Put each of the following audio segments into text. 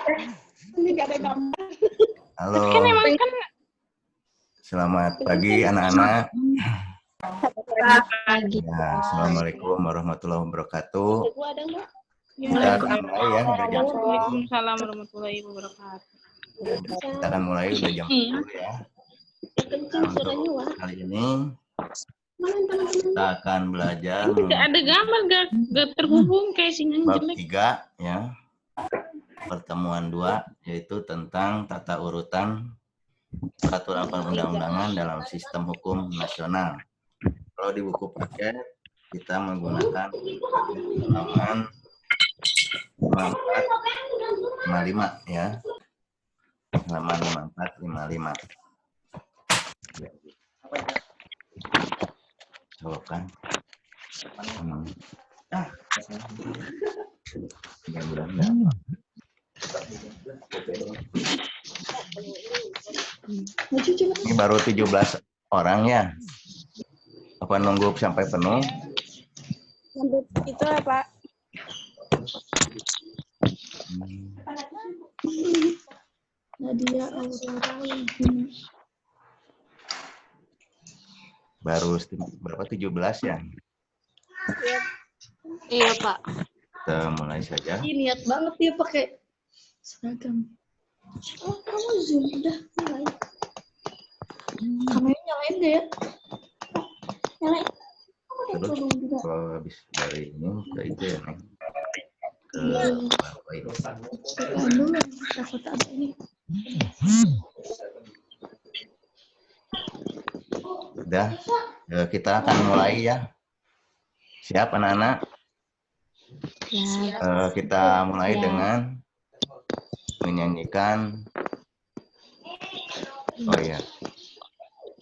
Ini nggak ada gambar. Halo. Kan emang kan. Selamat pagi anak-anak. Pagi. Ya, assalamualaikum warahmatullahi wabarakatuh. Ya, Kita akan mulai ya, udah jam 10. Waalaikumsalam warahmatullahi wabarakatuh. Kita akan mulai udah jam 10 ya. Nah, untuk kali ini kita akan belajar Tidak ada gambar, gak terhubung kayak sinyalnya bab jelek. 3 ya. Pertemuan 2 yaitu tentang tata urutan peraturan perundang-undangan dalam sistem hukum nasional. Kalau di buku paket kita menggunakan halaman 5455 ya. Halaman 5455. Colokan. Mudah-mudahan ini baru 17 orang ya. Apa nunggu sampai penuh? Itu ya, Pak. Nadia Baru berapa 17 ya? Iya, Pak. Kita mulai saja. Ih, niat banget dia pakai seragam. Oh, kamu Zoom udah mulai. Kameranya nyalain deh ya. Nyalain. Terus kalau habis dari ini ke itu ya, Neng. Ke bawah itu. Aduh, takut ada ini. Udah, kita akan mulai ya. Siap anak-anak? Kita mulai dengan menyanyikan. Oh iya.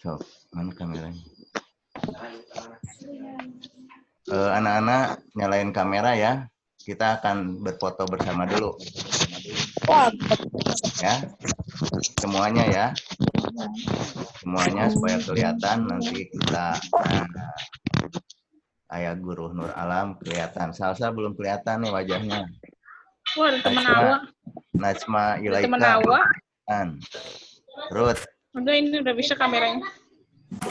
So, mana kameranya? Anak-anak nyalain kamera ya. Kita akan berfoto bersama dulu. Ya. Semuanya ya. Semuanya supaya kelihatan nanti kita ayah guru Nur Alam kelihatan. Salsa belum kelihatan nih wajahnya. Wah, teman Awa. Najma Ilaika. Teman Awa. Ruth. Udah ini udah bisa kameranya.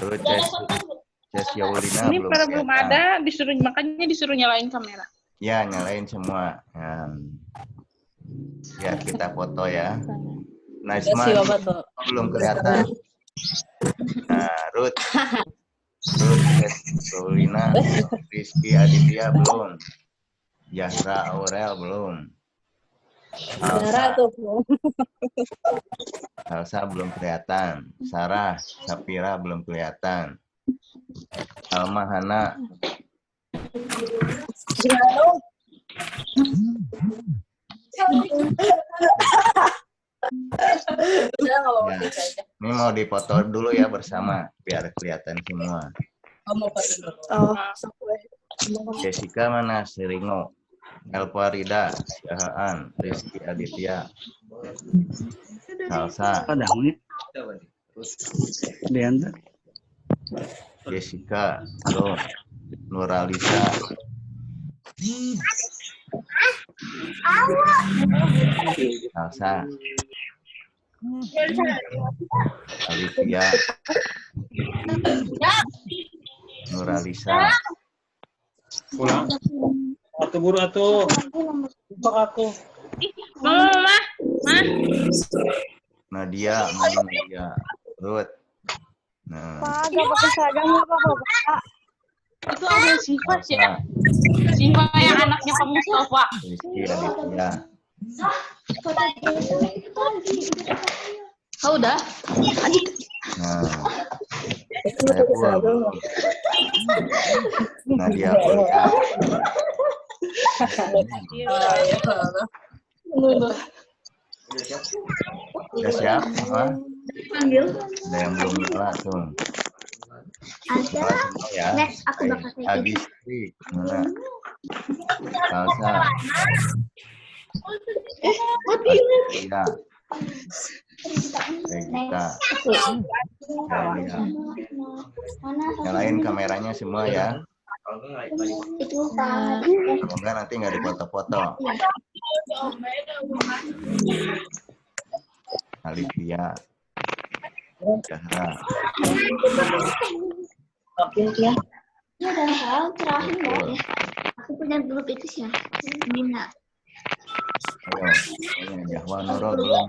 Ruth Ces Yaulina ini pada belum ada, makanya disuruh nyalain kamera. Ya, nyalain semua. Biar kita foto ya. Najma belum kelihatan. Nah, Ruth Yaulina, Rizky Aditya belum. Yahra Aurel belum. Salsa belum kelihatan. Sarah Sapira belum kelihatan. Alma Hana. Ya, ini mau dipoto dulu ya bersama biar kelihatan semua. Jessica mana? Seringo. Elfarida, Syahaan, Rizky Aditya, Salsa, Jessica, Nuralisa, Salsa, Alivia, Nuralisa. Pulang. Atuh guru atuh. Untuk aku. Mama. Nadia, Ruth. Nah. Pak, gak pakai seragam apa Pak? Itu ada Siva ya. Siva yang anaknya Pak Mustafa. Rizky Aditya. Oh, udah. Nah. Saya pulang. Nadia Polka. Udah siap semua? Panggil. Ada yang belum nyala tuh. Nyala semua ya. Agistri, mana? Salsa. Iya. Regita. Nyalain kameranya semua ya. Semoga nanti nggak dipoto-foto. Alivia, Zahra, Ini ada hal terakhir nggak Betul. ya? Aku punya grup itu sih ya. Nina. Ayo, ini Jahwa Nurul belum.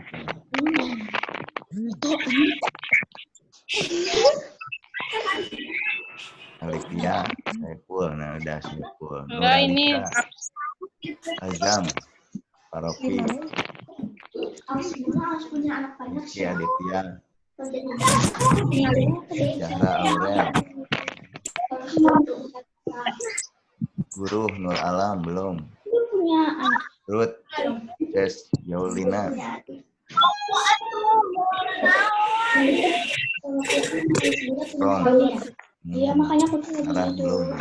Alivia, Saiful, nah udah Saiful. Enggak, ini Azam, Paroki, Harus punya anak banyak Rizky Aditya, sih. Zahra Aurel, Guru Nur Alam belum. Punya anak. Ruth, Jess, Yaulina, Ron, Iya, makanya aku tuh Sarah belum.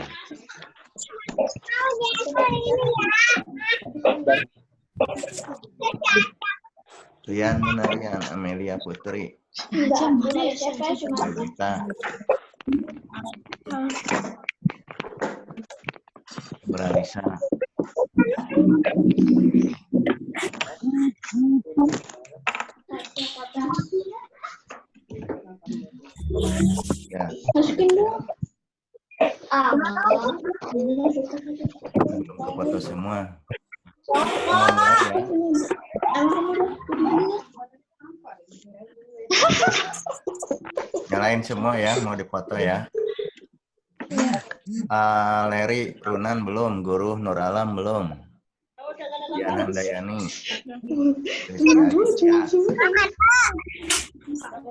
Rian Munarian, Amelia Putri, Enggak, siapa cuma Julita, Bralisa, ya, masukin dong. belum ke foto semua. Semuanya ya. Nyalain semua ya, mau dipoto ya. Leri Runan belum, Guru Nur Alam belum. Diana Dayani, Rizky Aditya,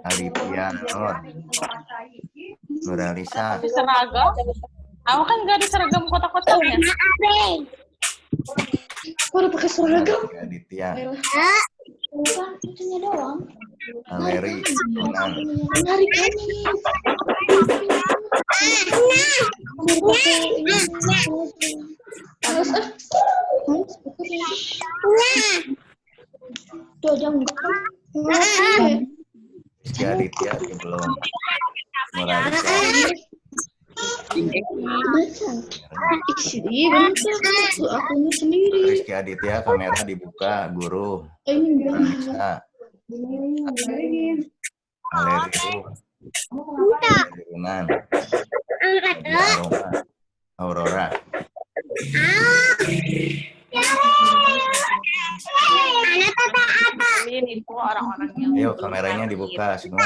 Alivia Nur, Nuralisa, di seragam. Aku kan nggak di seragam kotak-kotaknya. Baru pakai seragam. Rizky Aditya, Bukan, itunya doang. Aleri Runan, Menarik ini. Tuh, jangan. Rizky Aditya belum. Nuralisa, Akunya sendiri. Rizky Aditya kamera dibuka, Guru, Ini Nuralisa, Aleri Runan, Aurora, Ini itu orang-orang yang. ayo kameranya dibuka semua.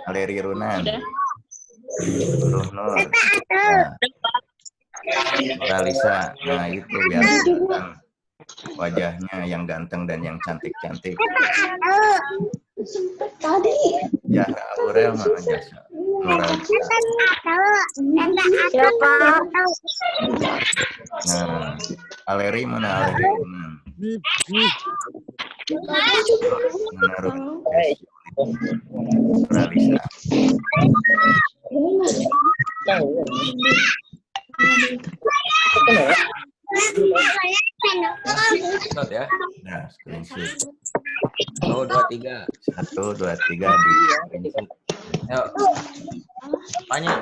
Aleri Runan, Guru Nur, Nuralisa, nah itu biar kelihatan wajahnya yang ganteng dan yang cantik-cantik. tadi. Zahra Aurel mana jasa? Nuralisa. Nah, Aleri mana Aleri Runan? Menurut Nuralisa. Screenshot ya. Nah, screenshot. 1, 2, 3. 1, 2, 3 di screenshot. Ayo.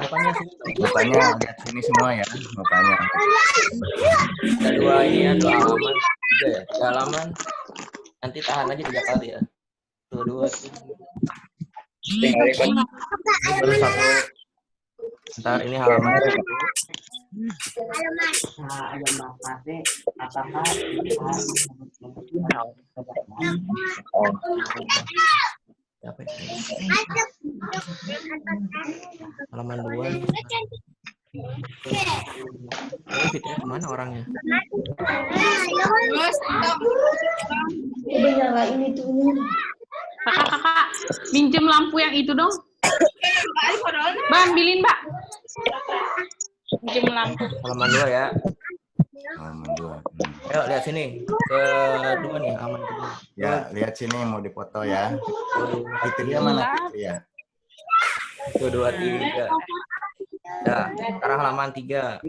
Mukanya sini. Mukanya lihat sini semua ya, mukanya. Ada 2 ini ya, 2 halaman. 3 ya. 3 halaman. Nanti tahan aja 3 kali ya. 1, 2, 3. Ini baru 1. Ntar ini halaman 1. Siapa itu? Halaman 2 nih. Fitnya kemana orangnya? Udah nyalain itunya. Kakak, minjem lampu yang itu dong. Mbak, ambilin, Mbak. Minjem lampu. Halaman 2 ya. Halaman 2. Ayo lihat sini. Kedua nih, halaman kedua. Ya, lihat sini mau dipoto ya. Fitria mana Fitria? 1, 2, 3. Ya, sekarang halaman 3.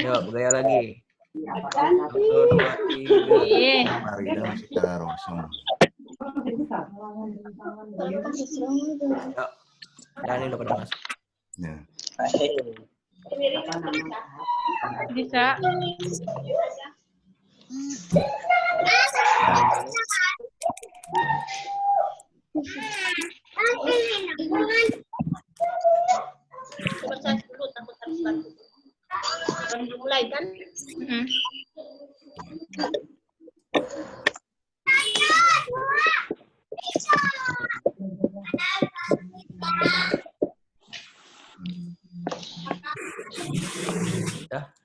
Yuk, bergaya lagi. 1, 2, 3. Iya. Marida secara rosong. Yuk. Dan ini udah pada masuk. Ya. Bisa. Coba saya dulu, takut harus bantu. Baru mulai kan?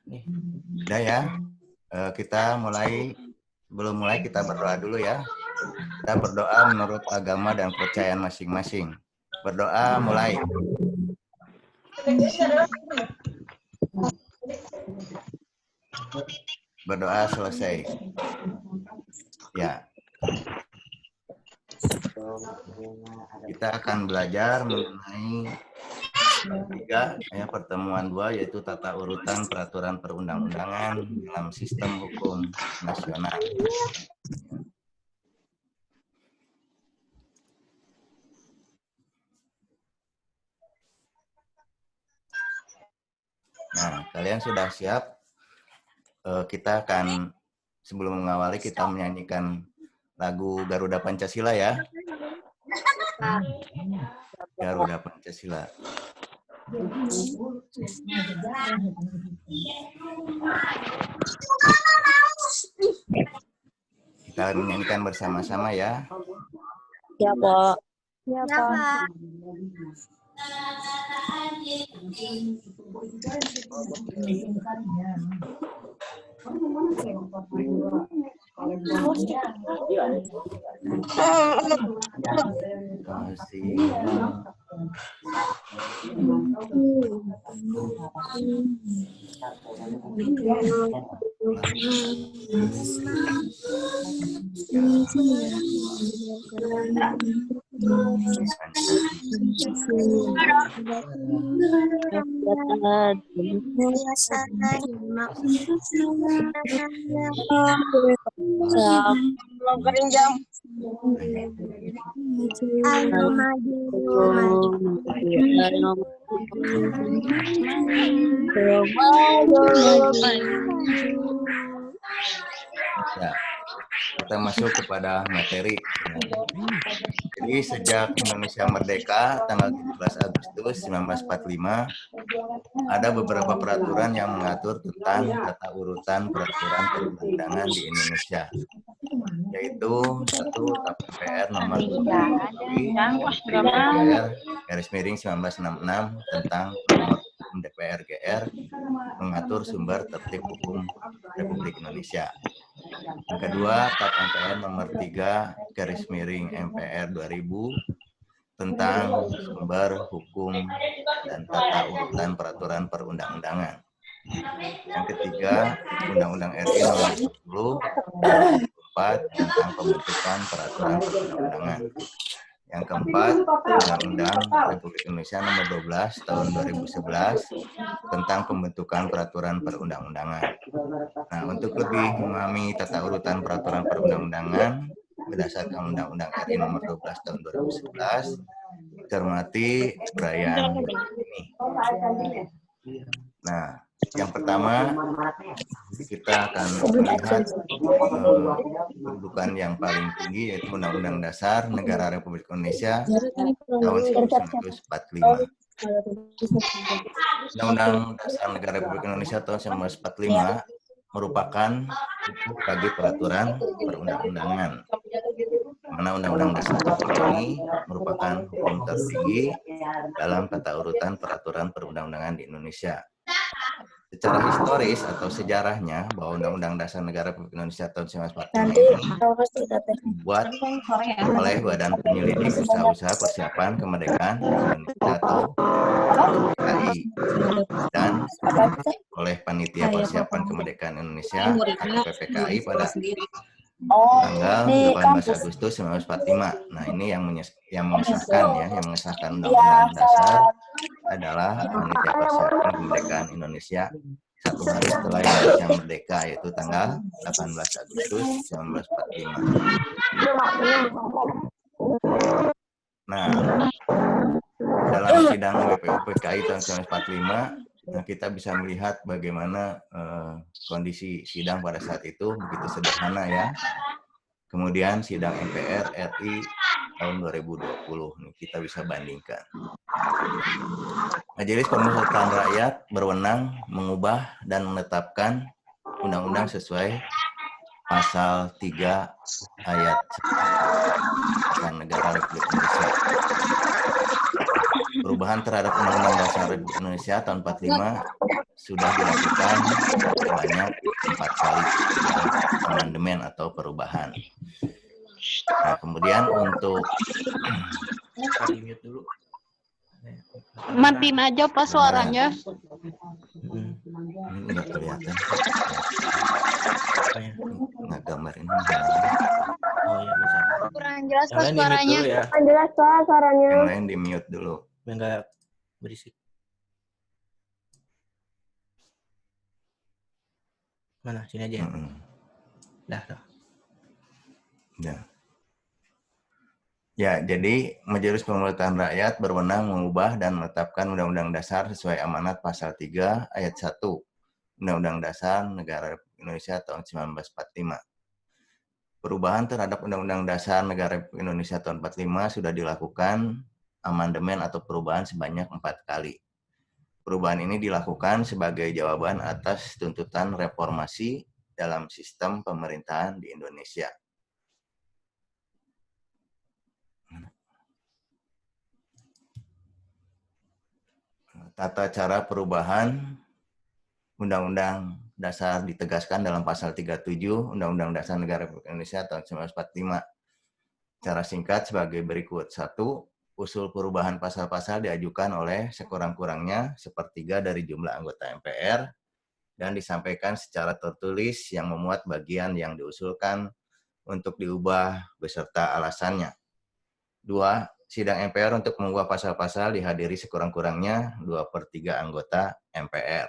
Nih. Udah ya. Kita mulai. Sebelum mulai kita berdoa dulu ya. Kita berdoa menurut agama dan kepercayaan masing-masing. Berdoa mulai. Berdoa selesai. Ya. Kita akan belajar mengenai pertemuan 2, yaitu tata urutan peraturan perundang-undangan dalam sistem hukum nasional. Nah, kalian sudah siap? Kita akan, sebelum mengawali, kita menyanyikan lagu Garuda Pancasila ya. Garuda Pancasila. Kita menyanyikan bersama-sama ya. Ya, Pak. Ya, Pak. Ya, kita masuk kepada materi. Jadi sejak Indonesia merdeka tanggal 17 Agustus 1945, ada beberapa peraturan yang mengatur tentang tata urutan peraturan perundang-undangan di Indonesia, yaitu 1. TAP MPR nomor 1966 tentang nomor DPR GR mengatur sumber tertib hukum Republik Indonesia. Yang kedua, TAP MPR nomor 3/MPR 2000 tentang sumber hukum dan tata urutan peraturan perundang-undangan. Yang ketiga, Undang-Undang RI nomor 10/2004 tentang pembentukan peraturan perundang-undangan. Yang keempat, Undang-Undang Republik Indonesia nomor 12 tahun 2011 tentang pembentukan peraturan perundang-undangan. Nah, untuk lebih memahami tata urutan peraturan perundang-undangan berdasarkan Undang-Undang RI nomor 12 tahun 2011, cermati uraian ini. Nah, yang pertama, kita akan melihat kedudukan yang paling tinggi, yaitu Undang-Undang Dasar Negara Republik Indonesia tahun 1945. Undang-Undang Dasar Negara Republik Indonesia tahun 1945 merupakan hukum bagi peraturan perundang-undangan. Mana Undang-Undang Dasar ini merupakan hukum tertinggi dalam tata urutan peraturan perundang-undangan di Indonesia. Secara historis atau sejarahnya, bahwa Undang-Undang Dasar Negara Republik Indonesia tahun 1945 ini dibuat oleh Badan Penyelidik Usaha-Usaha Persiapan Kemerdekaan Indonesia atau PPKI dan oleh Panitia Persiapan Kemerdekaan Indonesia atau PPKI pada tanggal 18 Agustus 1945. Nah, ini yang mengesahkan Undang-Undang Dasar adalah Panitia Persiapan Kemerdekaan Indonesia 1 hari setelah Indonesia merdeka, yaitu tanggal 18 Agustus 1945. Nah, dalam sidang WPU PKI tahun 1945, Nah, kita bisa melihat bagaimana kondisi sidang pada saat itu begitu sederhana ya. Kemudian sidang MPR RI tahun 2020 nih kita bisa bandingkan. Majelis Permusyawaratan Rakyat berwenang mengubah dan menetapkan undang-undang sesuai pasal 3 ayat 1 Negara Republik Indonesia. Perubahan terhadap Undang-Undang Dasar Republik Indonesia tahun 45 sudah dilakukan sebanyak 4 kali amandemen atau perubahan. Nah, kemudian untuk Mute dulu. Matiin aja pas suaranya. ini nggak kelihatan. Apanya? Nggak gambar ini. Oh iya bisa. Kurang jelas Yang pas lain di mute suaranya. dulu ya. Jelas Pak suaranya. Yang lain di mute dulu. Biar nggak berisik. Mana? Sini aja ya. Dah. Ya. Ya, jadi Majelis Permusyawaratan Rakyat berwenang mengubah dan menetapkan Undang-Undang Dasar sesuai amanat pasal 3 ayat 1 Undang-Undang Dasar Negara Republik Indonesia tahun 1945. Perubahan terhadap Undang-Undang Dasar Negara Republik Indonesia tahun 45 sudah dilakukan amandemen atau perubahan sebanyak 4 kali. Perubahan ini dilakukan sebagai jawaban atas tuntutan reformasi dalam sistem pemerintahan di Indonesia. Tata cara perubahan Undang-Undang Dasar ditegaskan dalam pasal 37 Undang-Undang Dasar Negara Republik Indonesia tahun 1945. Cara singkat sebagai berikut. 1. Usul perubahan pasal-pasal diajukan oleh sekurang-kurangnya sepertiga dari jumlah anggota MPR dan disampaikan secara tertulis yang memuat bagian yang diusulkan untuk diubah beserta alasannya. 2. Sidang MPR untuk mengubah pasal-pasal dihadiri sekurang-kurangnya 2/3 anggota MPR.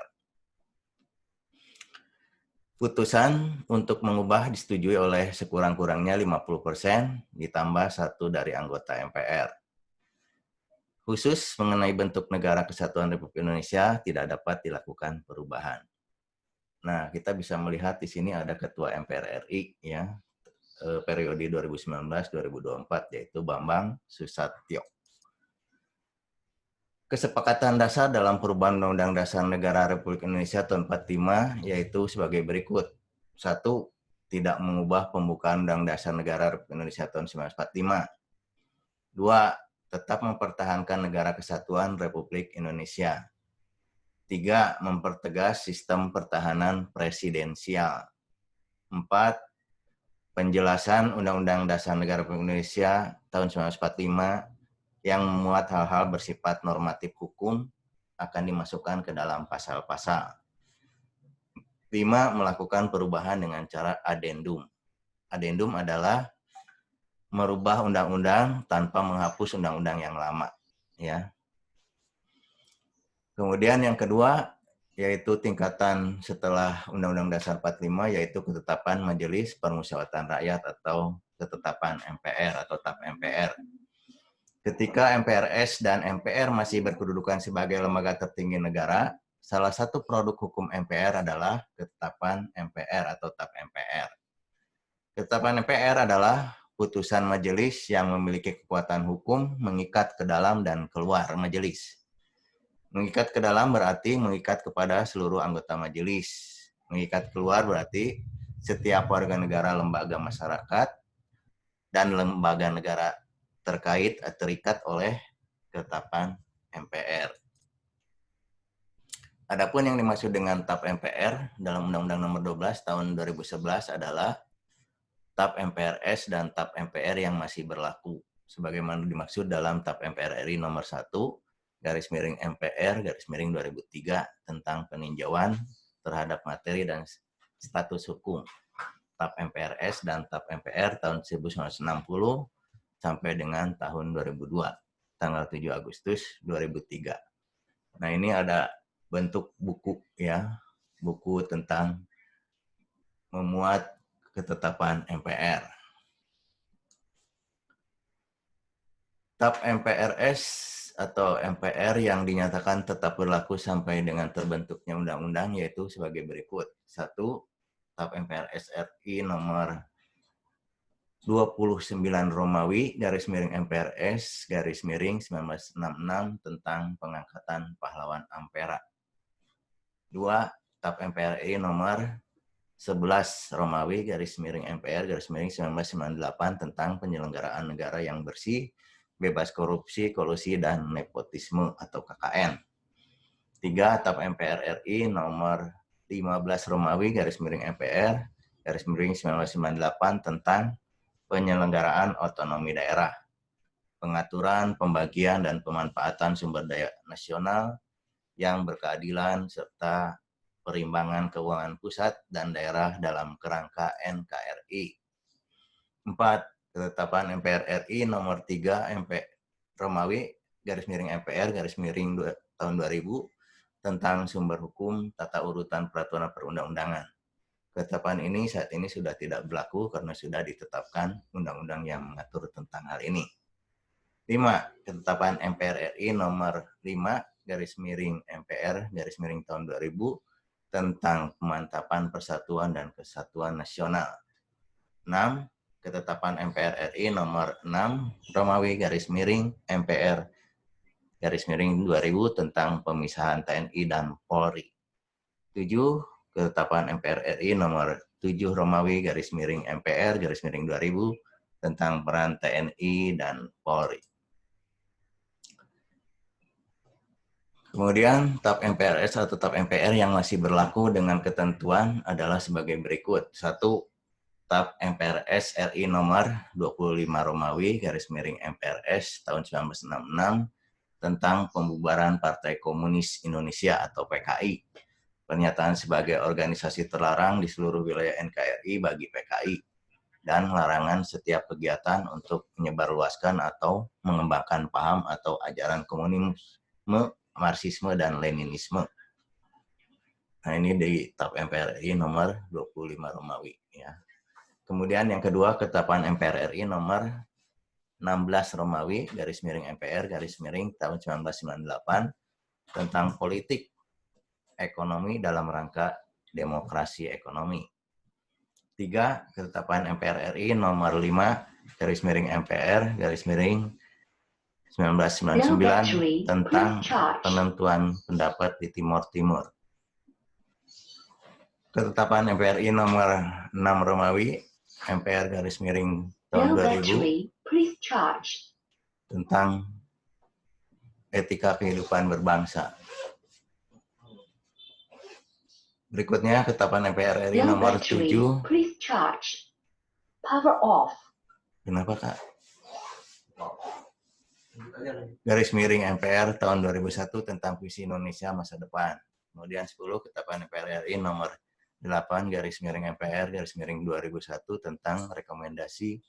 Putusan untuk mengubah disetujui oleh sekurang-kurangnya 50% ditambah 1 dari anggota MPR. Khusus mengenai bentuk Negara Kesatuan Republik Indonesia tidak dapat dilakukan perubahan. Nah, kita bisa melihat di sini ada Ketua MPR RI ya, periode 2019-2024 yaitu Bambang Susatyo. Kesepakatan dasar dalam perubahan Undang-Undang Dasar Negara Republik Indonesia tahun 45 yaitu sebagai berikut. 1. Tidak mengubah pembukaan Undang-Undang Dasar Negara Republik Indonesia tahun 1945. 2. Tetap mempertahankan Negara Kesatuan Republik Indonesia. 3. Mempertegas sistem pertahanan presidensial. 4. Penjelasan Undang-Undang Dasar Negara Republik Indonesia tahun 1945 yang memuat hal-hal bersifat normatif hukum akan dimasukkan ke dalam pasal-pasal. 5. Melakukan perubahan dengan cara adendum. Adendum adalah merubah undang-undang tanpa menghapus undang-undang yang lama. Ya. Kemudian yang kedua, yaitu tingkatan setelah Undang-Undang Dasar 45, yaitu ketetapan Majelis Permusyawaratan Rakyat atau ketetapan MPR atau TAP MPR. Ketika MPRS dan MPR masih berkedudukan sebagai lembaga tertinggi negara, salah satu produk hukum MPR adalah ketetapan MPR atau TAP MPR. Ketetapan MPR adalah putusan majelis yang memiliki kekuatan hukum mengikat ke dalam dan keluar majelis. Mengikat ke dalam berarti mengikat kepada seluruh anggota majelis. Mengikat keluar berarti setiap warga negara, lembaga masyarakat, dan lembaga negara terkait terikat oleh ketetapan MPR. Adapun yang dimaksud dengan TAP MPR dalam Undang-Undang Nomor 12 Tahun 2011 adalah TAP MPRS dan TAP MPR yang masih berlaku, sebagaimana dimaksud dalam TAP MPR RI Nomor 1/MPR/2003 tentang peninjauan terhadap materi dan status hukum. TAP MPRS dan TAP MPR tahun 1960 sampai dengan tahun 2002, tanggal 7 Agustus 2003. Nah, ini ada bentuk buku ya, buku tentang memuat ketetapan MPR. TAP MPRS atau MPR yang dinyatakan tetap berlaku sampai dengan terbentuknya undang-undang yaitu sebagai berikut. 1. TAP MPRS RI nomor 29 Romawi _MPRS _1966 tentang pengangkatan pahlawan Ampera. 2. TAP MPRI nomor 11 Romawi _MPR _1998 tentang penyelenggaraan negara yang bersih, bebas korupsi, kolusi, dan nepotisme atau KKN. 3. TAP MPR RI nomor 15 Romawi _MPR _1998 tentang penyelenggaraan otonomi daerah, pengaturan, pembagian, dan pemanfaatan sumber daya nasional yang berkeadilan, serta perimbangan keuangan pusat dan daerah dalam kerangka NKRI. 4. Ketetapan MPR RI nomor 3 Romawi _MPR tahun 2000 tentang sumber hukum, tata urutan peraturan perundang-undangan. Ketetapan ini saat ini sudah tidak berlaku karena sudah ditetapkan undang-undang yang mengatur tentang hal ini. 5. Ketetapan MPR RI nomor 5 _MPR tahun 2000 tentang pemantapan persatuan dan kesatuan nasional. 6. Ketetapan MPR RI nomor 6 Romawi _MPR 2000 tentang pemisahan TNI dan Polri. 7. Ketetapan MPR RI nomor 7 Romawi _MPR 2000 tentang peran TNI dan Polri. Kemudian TAP MPRS atau TAP MPR yang masih berlaku dengan ketentuan adalah sebagai berikut. 1. TAP MPRS RI nomor 25 Romawi _MPRS tahun 1966 tentang pembubaran Partai Komunis Indonesia atau PKI. Pernyataan sebagai organisasi terlarang di seluruh wilayah NKRI bagi PKI dan larangan setiap kegiatan untuk menyebarluaskan atau mengembangkan paham atau ajaran komunisme, Marxisme, dan Leninisme. Nah, ini di TAP MPR RI nomor 25 Romawi. Ya. Kemudian yang kedua, ketetapan MPR RI nomor 16 Romawi _MPR tahun 1998 tentang politik ekonomi dalam rangka demokrasi ekonomi. 3. Ketetapan MPR RI nomor 5 _MPR 1999 tentang penentuan pendapat di Timor Timur. Ketetapan MPRI nomor 6 Romawi MPR tahun 2000 tentang etika kehidupan berbangsa. Berikutnya ketetapan MPR RI nomor 7. Kenapa, Kak? MPR tahun 2001 tentang visi Indonesia masa depan. Kemudian 10 ketetapan MPR RI nomor 8 MPR 2001 tentang rekomendasi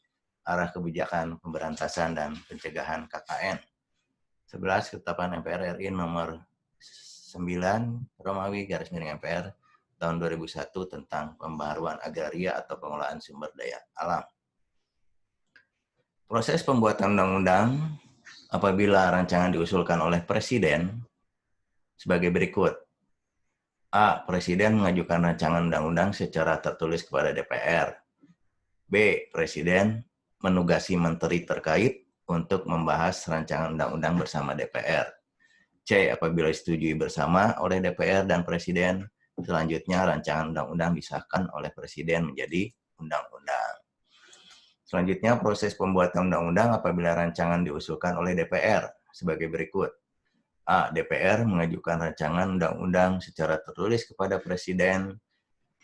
arah kebijakan pemberantasan dan pencegahan KKN. 11 ketetapan MPR RI nomor 9 Romawi MPR tahun 2001 tentang pembaharuan agraria atau pengelolaan sumber daya alam. Proses pembuatan undang-undang apabila rancangan diusulkan oleh Presiden sebagai berikut. A. Presiden mengajukan rancangan undang-undang secara tertulis kepada DPR. B. Presiden menugasi menteri terkait untuk membahas rancangan undang-undang bersama DPR. C. Apabila disetujui bersama oleh DPR dan Presiden, selanjutnya rancangan undang-undang disahkan oleh Presiden menjadi undang-undang. Selanjutnya, proses pembuatan undang-undang apabila rancangan diusulkan oleh DPR sebagai berikut. A. DPR mengajukan rancangan undang-undang secara tertulis kepada Presiden.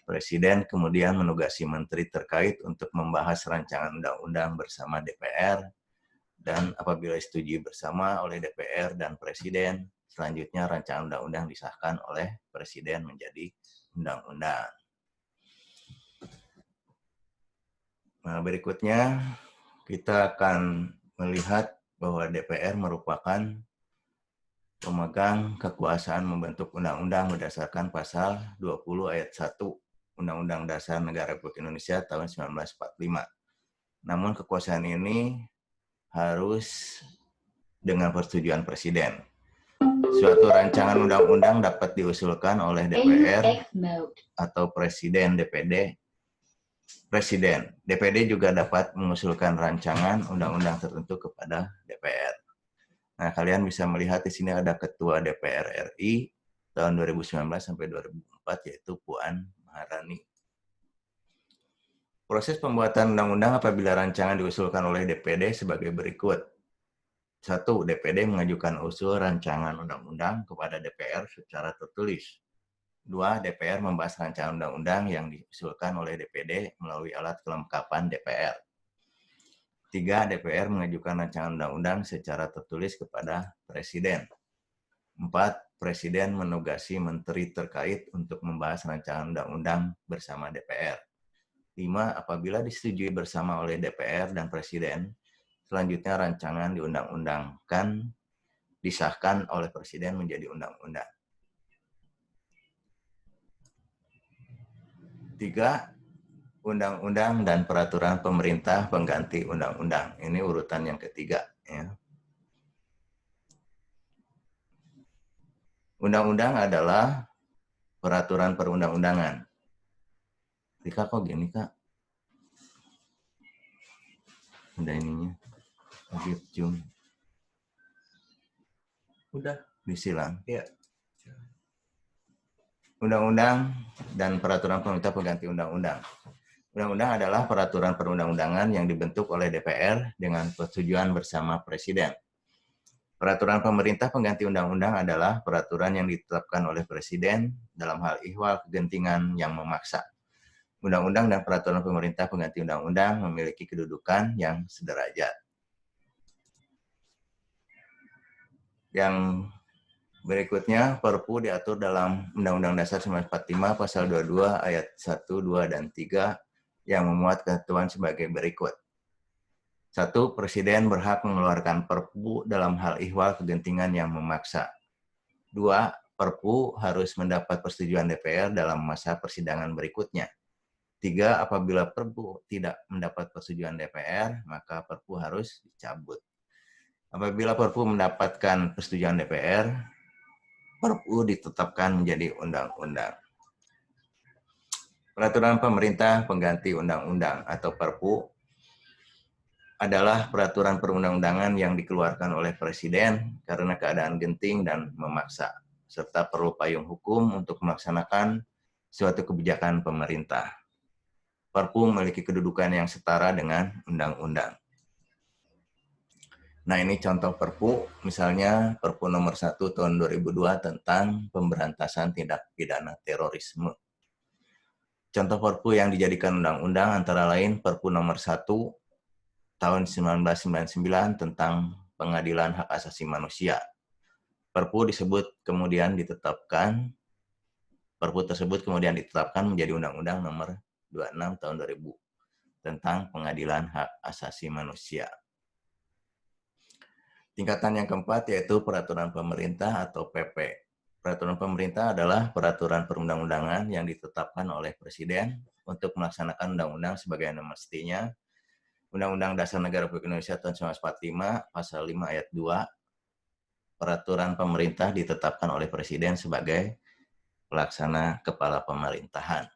Presiden kemudian menugasi menteri terkait untuk membahas rancangan undang-undang bersama DPR. Dan apabila disetujui bersama oleh DPR dan Presiden, selanjutnya rancangan undang-undang disahkan oleh Presiden menjadi undang-undang. Nah, berikutnya kita akan melihat bahwa DPR merupakan pemegang kekuasaan membentuk undang-undang berdasarkan pasal 20 ayat 1 Undang-Undang Dasar Negara Republik Indonesia tahun 1945. Namun kekuasaan ini harus dengan persetujuan Presiden. Suatu rancangan undang-undang dapat diusulkan oleh DPR atau Presiden DPD. DPD juga dapat mengusulkan rancangan undang-undang tertentu kepada DPR. Nah, kalian bisa melihat di sini ada Ketua DPR RI tahun 2019 sampai 2004 yaitu Puan Maharani. Proses pembuatan undang-undang apabila rancangan diusulkan oleh DPD sebagai berikut. 1. DPD mengajukan usul rancangan undang-undang kepada DPR secara tertulis. 2. DPR membahas rancangan undang-undang yang diusulkan oleh DPD melalui alat kelengkapan DPR. 3. DPR mengajukan rancangan undang-undang secara tertulis kepada Presiden. 4. Presiden menugasi menteri terkait untuk membahas rancangan undang-undang bersama DPR. 5. Apabila disetujui bersama oleh DPR dan Presiden, selanjutnya rancangan diundang-undangkan disahkan oleh Presiden menjadi undang-undang. 3. Undang-undang dan peraturan pemerintah pengganti undang-undang. Ini urutan yang ketiga. Ya. Undang-undang adalah peraturan perundang-undangan. Rika kok gini, Kak? Udah ininya. Lagi Zoom. Udah. Disilang. Iya. Undang-undang dan peraturan pemerintah pengganti undang-undang. Undang-undang adalah peraturan perundang-undangan yang dibentuk oleh DPR dengan persetujuan bersama Presiden. Peraturan pemerintah pengganti undang-undang adalah peraturan yang ditetapkan oleh Presiden dalam hal ihwal kegentingan yang memaksa. Undang-undang dan peraturan pemerintah pengganti undang-undang memiliki kedudukan yang sederajat. Yang berikutnya, Perpu diatur dalam Undang-Undang Dasar 1945 Pasal 22 Ayat 1, 2, dan 3 yang memuat ketentuan sebagai berikut. 1. Presiden berhak mengeluarkan Perpu dalam hal ihwal kegentingan yang memaksa. 2. Perpu harus mendapat persetujuan DPR dalam masa persidangan berikutnya. 3. Apabila Perpu tidak mendapat persetujuan DPR, maka Perpu harus dicabut. Apabila Perpu mendapatkan persetujuan DPR, Perpu ditetapkan menjadi undang-undang. Peraturan pemerintah pengganti undang-undang atau Perpu adalah peraturan perundang-undangan yang dikeluarkan oleh Presiden karena keadaan genting dan memaksa, serta perlu payung hukum untuk melaksanakan suatu kebijakan pemerintah. Perpu memiliki kedudukan yang setara dengan undang-undang. Nah, ini contoh Perpu, misalnya Perpu nomor 1 tahun 2002 tentang pemberantasan tindak pidana terorisme. Contoh Perpu yang dijadikan undang-undang antara lain Perpu nomor 1 tahun 1999 tentang pengadilan hak asasi manusia. Perpu tersebut kemudian ditetapkan menjadi Undang-Undang nomor 26 tahun 2000 tentang pengadilan hak asasi manusia. Tingkatan yang keempat yaitu peraturan pemerintah atau PP. Peraturan pemerintah adalah peraturan perundang-undangan yang ditetapkan oleh Presiden untuk melaksanakan undang-undang sebagaimana mestinya. Undang-Undang Dasar Negara Republik Indonesia tahun 1945 Pasal 5 Ayat 2. Peraturan pemerintah ditetapkan oleh Presiden sebagai pelaksana kepala pemerintahan.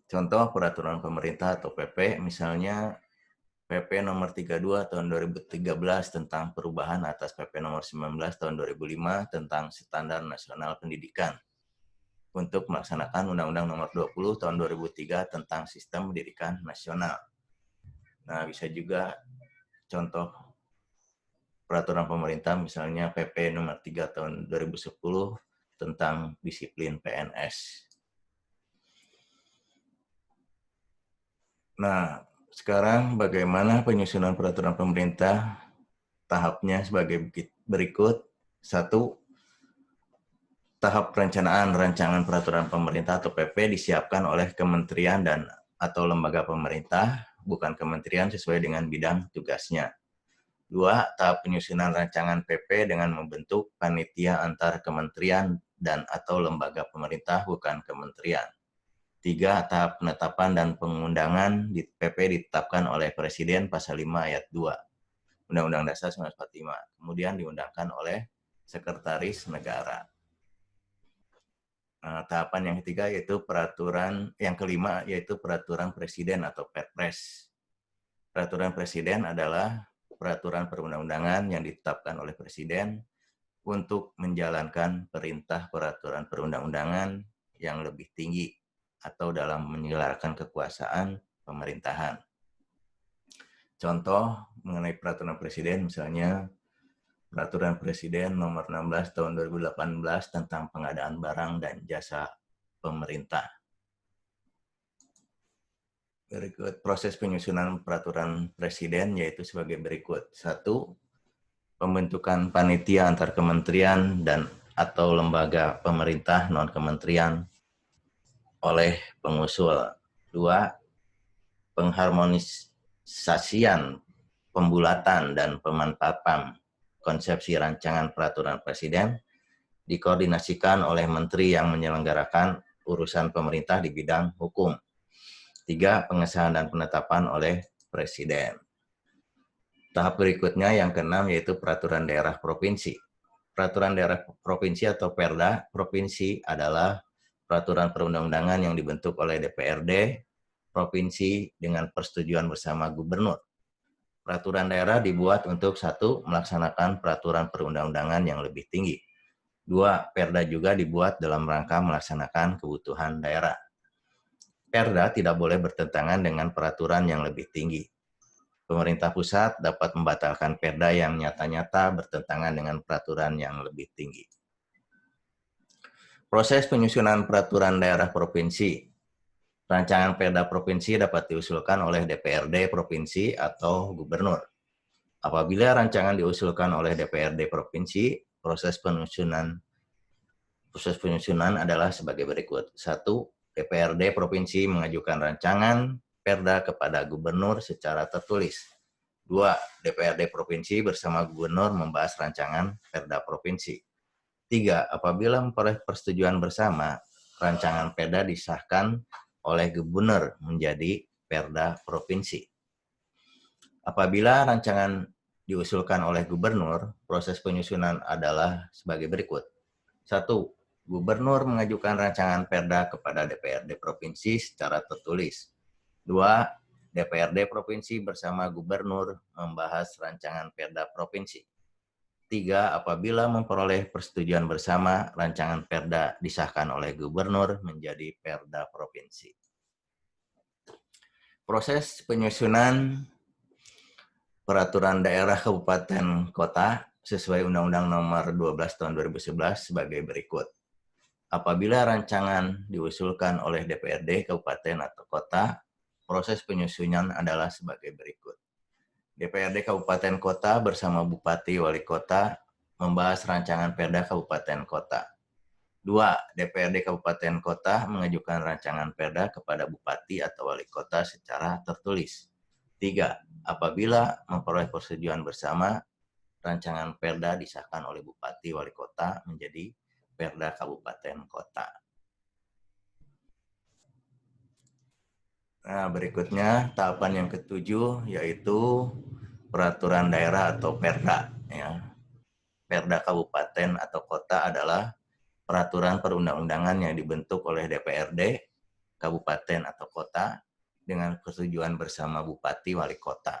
Contoh peraturan pemerintah atau PP misalnya PP nomor 32 tahun 2013 tentang perubahan atas PP nomor 19 tahun 2005 tentang Standar Nasional Pendidikan untuk melaksanakan Undang-Undang nomor 20 tahun 2003 tentang Sistem Pendidikan Nasional. Nah, bisa juga contoh peraturan pemerintah misalnya PP nomor 3 tahun 2010 tentang disiplin PNS. Nah, sekarang bagaimana penyusunan peraturan pemerintah? Tahapnya sebagai berikut. 1. Tahap perencanaan rancangan peraturan pemerintah atau PP disiapkan oleh kementerian dan atau lembaga pemerintah, bukan kementerian sesuai dengan bidang tugasnya. 2. Tahap penyusunan rancangan PP dengan membentuk panitia antar kementerian dan atau lembaga pemerintah, bukan kementerian. 3. Tahap penetapan dan pengundangan di PP ditetapkan oleh Presiden Pasal 5 Ayat 2. Undang-Undang Dasar 1945. Kemudian diundangkan oleh Sekretaris Negara. Tahapan yang ketiga yaitu yang kelima yaitu peraturan presiden atau Perpres. Peraturan presiden adalah peraturan perundang-undangan yang ditetapkan oleh presiden untuk menjalankan perintah peraturan perundang-undangan yang lebih tinggi atau dalam menyelenggarakan kekuasaan pemerintahan. Contoh mengenai peraturan presiden misalnya Peraturan Presiden Nomor 16 Tahun 2018 tentang pengadaan barang dan jasa pemerintah. Berikut proses penyusunan peraturan presiden yaitu sebagai berikut. 1. Pembentukan panitia antar kementerian dan atau lembaga pemerintah non-kementerian oleh pengusul. 2. Pengharmonisasian, pembulatan, dan pemantapan konsepsi rancangan peraturan presiden dikoordinasikan oleh menteri yang menyelenggarakan urusan pemerintah di bidang hukum. 3. Pengesahan dan penetapan oleh presiden. Tahap berikutnya yang keenam yaitu peraturan daerah provinsi. Peraturan daerah provinsi atau Perda provinsi adalah peraturan perundang-undangan yang dibentuk oleh DPRD provinsi dengan persetujuan bersama gubernur. Peraturan daerah dibuat untuk 1. Melaksanakan peraturan perundang-undangan yang lebih tinggi. 2. Perda juga dibuat dalam rangka melaksanakan kebutuhan daerah. Perda tidak boleh bertentangan dengan peraturan yang lebih tinggi. Pemerintah pusat dapat membatalkan perda yang nyata-nyata bertentangan dengan peraturan yang lebih tinggi. Proses penyusunan peraturan daerah provinsi. Rancangan perda provinsi dapat diusulkan oleh DPRD provinsi atau gubernur. Apabila rancangan diusulkan oleh DPRD provinsi, proses penyusunan adalah sebagai berikut. 1. DPRD provinsi mengajukan rancangan perda kepada gubernur secara tertulis. 2. DPRD provinsi bersama gubernur membahas rancangan perda provinsi. 3. Apabila memperoleh persetujuan bersama, rancangan perda disahkan oleh gubernur menjadi perda provinsi. Apabila rancangan diusulkan oleh gubernur, proses penyusunan adalah sebagai berikut. 1. Gubernur mengajukan rancangan perda kepada DPRD provinsi secara tertulis. 2. DPRD provinsi bersama gubernur membahas rancangan perda provinsi. 3. Apabila memperoleh persetujuan bersama, rancangan perda disahkan oleh gubernur menjadi perda provinsi. Proses penyusunan peraturan daerah kabupaten kota sesuai Undang-Undang Nomor 12 Tahun 2011 sebagai berikut. Apabila rancangan diusulkan oleh DPRD kabupaten atau kota, proses penyusunan adalah sebagai berikut. DPRD Kabupaten Kota bersama Bupati Wali Kota membahas rancangan perda Kabupaten Kota. 2. DPRD Kabupaten Kota mengajukan rancangan perda kepada Bupati atau Wali Kota secara tertulis. 3. Apabila memperoleh persetujuan bersama, rancangan perda disahkan oleh Bupati Wali Kota menjadi perda Kabupaten Kota. Nah, berikutnya tahapan yang ketujuh yaitu peraturan daerah atau perda. Ya. Perda kabupaten atau kota adalah peraturan perundang-undangan yang dibentuk oleh DPRD kabupaten atau kota dengan persetujuan bersama bupati wali kota.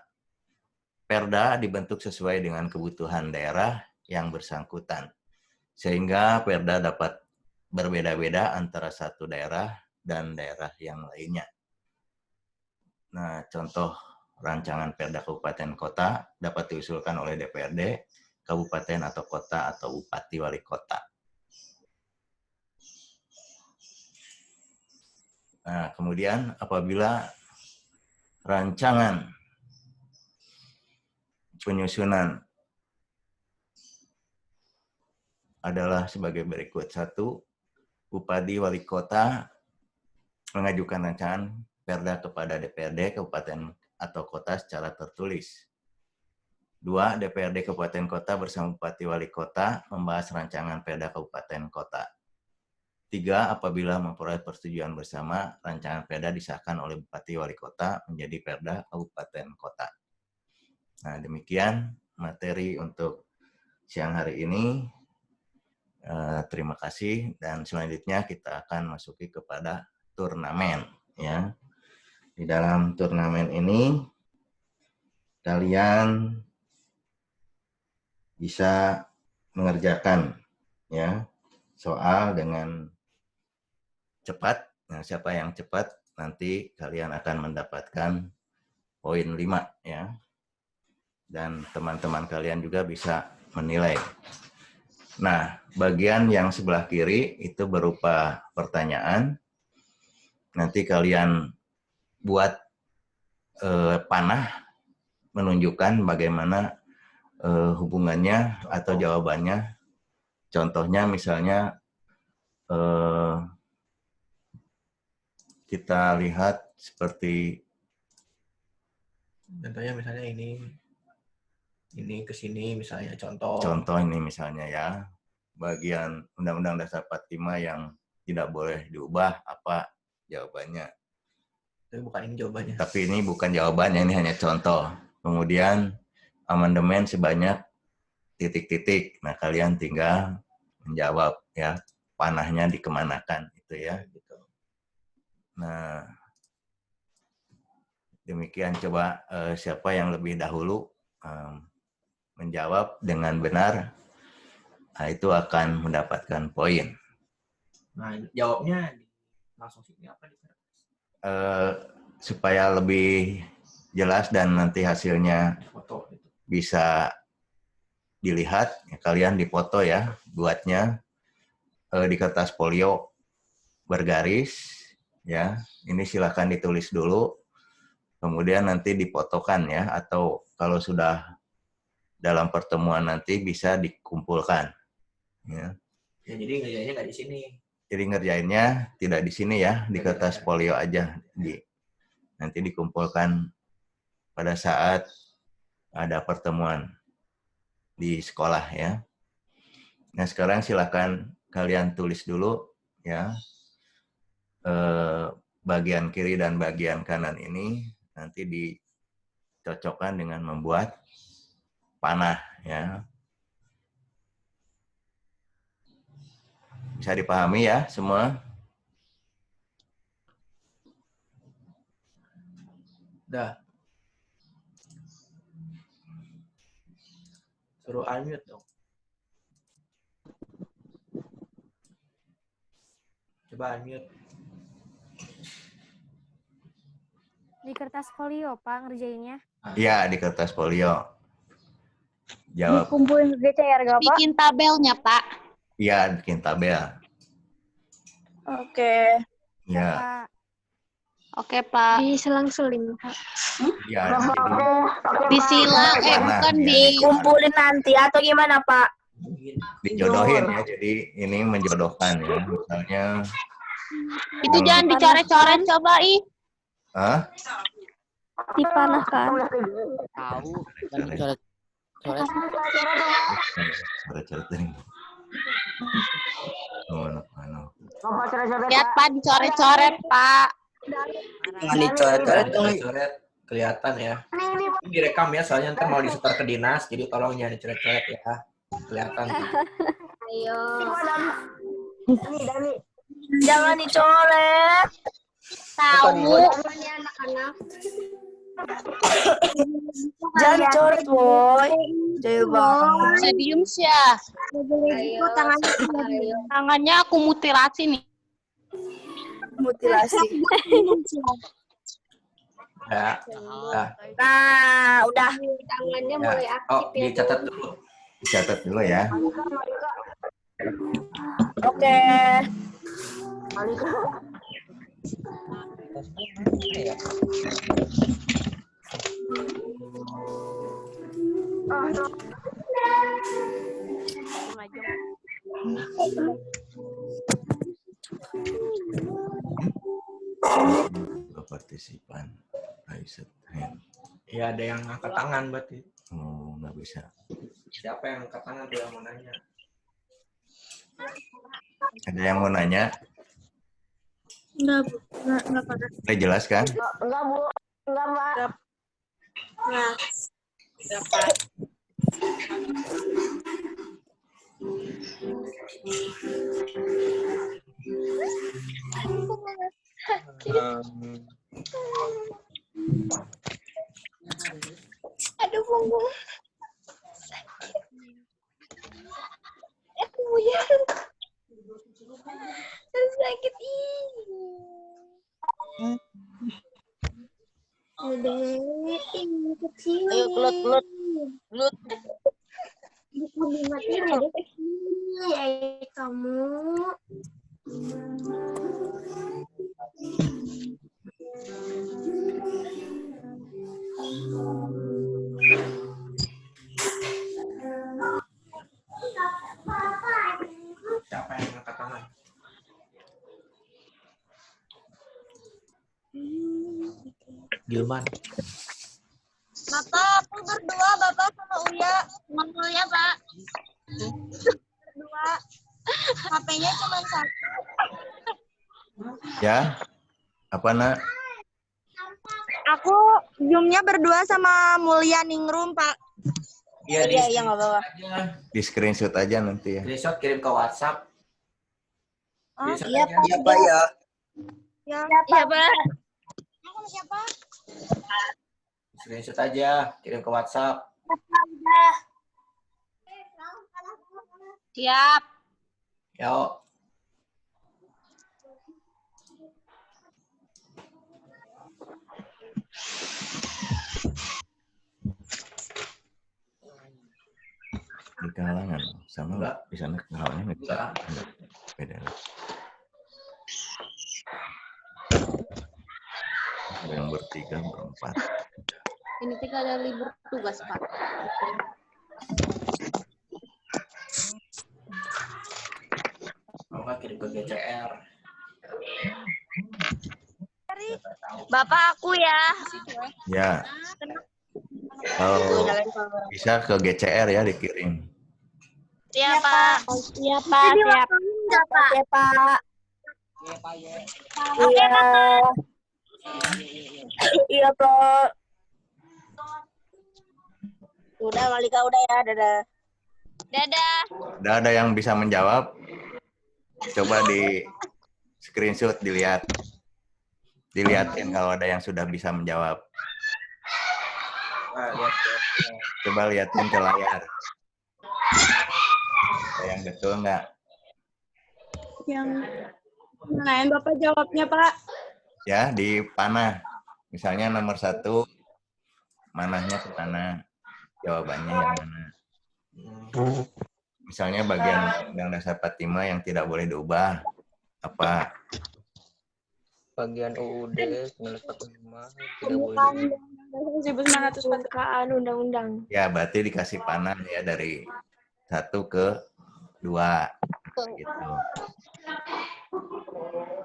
Perda dibentuk sesuai dengan kebutuhan daerah yang bersangkutan, sehingga perda dapat berbeda-beda antara satu daerah dan daerah yang lainnya. Nah, contoh rancangan perda kabupaten kota dapat diusulkan oleh DPRD, kabupaten atau kota atau bupati wali kota. Nah, kemudian apabila rancangan penyusunan adalah sebagai berikut. 1. Bupati wali kota mengajukan rancangan perda kepada DPRD kabupaten atau kota secara tertulis. 2. DPRD kabupaten kota bersama bupati wali kota membahas rancangan perda kabupaten kota. 3. Apabila memperoleh persetujuan bersama, rancangan perda disahkan oleh bupati wali kota menjadi perda kabupaten kota. Nah, demikian materi untuk siang hari ini. Terima kasih, dan selanjutnya kita akan masuki kepada turnamen, ya. Di dalam turnamen ini kalian bisa mengerjakan, ya, soal dengan cepat. Nah, siapa yang cepat nanti kalian akan mendapatkan poin 5, ya. Dan teman-teman kalian juga bisa menilai. Nah, bagian yang sebelah kiri itu berupa pertanyaan. Nanti kalian buat panah menunjukkan bagaimana hubungannya atau jawabannya. Contohnya misalnya kita lihat seperti Contohnya misalnya ini ke sini misalnya contoh. Contoh ini misalnya ya, bagian Undang-Undang Dasar 45 yang tidak boleh diubah, apa jawabannya? Tapi bukan ini jawabannya. Tapi ini bukan jawabannya, ini hanya contoh. Kemudian amandemen sebanyak titik-titik. Nah, kalian tinggal menjawab ya, panahnya dikemanakan itu ya gitu. Nah, demikian, coba siapa yang lebih dahulu menjawab dengan benar, nah, itu akan mendapatkan poin. Nah, jawabnya langsung sini apa di supaya lebih jelas dan nanti hasilnya foto gitu. Bisa dilihat, ya, kalian dipoto ya, buatnya di kertas folio bergaris ya. Ini silakan ditulis dulu, kemudian nanti difotokan ya, atau kalau sudah dalam pertemuan nanti bisa dikumpulkan ya. Ya, jadi ngerjainnya nggak di sini. Jadi ngerjainnya tidak di sini ya, di kertas folio aja. Nanti dikumpulkan pada saat ada pertemuan di sekolah ya. Nah, sekarang silakan kalian tulis dulu ya. Bagian kiri dan bagian kanan ini nanti dicocokkan dengan membuat panah ya. Bisa dipahami ya semua? Udah. Suruh unmute dong. Coba unmute. Di kertas folio, Pak, ngerjainnya. Iya, di kertas folio. Jawab. Dikumpulin ke CR gak, Pak? Bikin tabelnya, Pak. Iya, bikin tabel. Oke. Ya. Pak. Oke, Pak. Diselang-seling, Pak. Ya, Disilang, bukan Dikumpulin nanti atau gimana, Pak? dijodohin ya. Jadi ini menjodohkan ya. Misalnya Itu jangan dicoret-coret, coba, ih. Hah? Dipanahkan. Tahu kan coret-coret. Coret-coret ini. Lihat, Pak, dicoret-coret, Pak. Jangan dicoret-coret, kelihatan ya. Ini direkam ya, soalnya ntar mau disetor ke dinas, jadi tolong jangan dicoret-coret ya. Kelihatan. Ayo. Dani. Jangan dicoret. Tahu. Jangan dicoret, boy. Coba. Bisa diem sih ya. Tangannya aku mutilasi nih. Mutilasi. Ya. Nah, udah. Tangannya Ya. mulai aktif. Oh, dicatat dulu. Dicatat dulu ya. Oke. Partisipan. Raised hand. Ya, ada yang angkat tangan berarti. Oh, nggak bisa. Siapa yang angkat tangan tuh yang mau nanya? Ada yang mau nanya? Enggak pernah. Udah jelas kan? Enggak, Bu. Enggak, Mbak. Nah, Dapat. Aduh, punggung. Aku buyar. Sakit ini. Udah, ini kecil. Ayo kelut. Bukan dimatiin ada kecil. Kamu. Siapa yang angkat tangan? Gilman. Bapak, aku berdua, Bapak sama Uya. Sama Uya, Pak. Berdua. HP-nya cuma satu. Ya, apa nak? Aku Zoom-nya berdua sama Mulia Ningrum, Pak. Iya, Iya, nggak apa-apa. Di screenshot aja nanti ya. Screenshot kirim ke WhatsApp. Screenshot Iya, aja. Pak. Iya, Pak ya. Iya, Pak. Aku sama siapa? Screenshot aja, kirim ke WhatsApp. Siap. Yuk. Di kehalangan sama nggak di sana kehalangan Enggak. Enggak. Beda. Ada yang bertiga, berempat. Ini tiga ada libur tugas, Pak. Mau nggak kirim ke GCR? Bapak aku ya. Ya. Kalau bisa ke GCR ya dikirim. Iya, Pak. Iya, Pak. Siap. Iya, Pak. Iya, Pak ya. Iya. Iya, Pak. Udah, Malika udah ya. Dadah. Dadah. Udah ada yang bisa menjawab? Coba di screenshot dilihat. Dilihatin kalau ada yang sudah bisa menjawab. Nah, lihat. Coba lihatin ke layar. Ada yang betul nggak? Yang lain Bapak jawabnya, Pak. Ya, di panah. Misalnya nomor 1, manahnya ke mana? Jawabannya yang mana? Misalnya bagian Undang Dasar 45 yang tidak boleh diubah. Apa? Bagian UUD 1945 tidak boleh. 1944 undang-undang. Ya, berarti dikasih panah ya dari 1 ke 2. Gitu.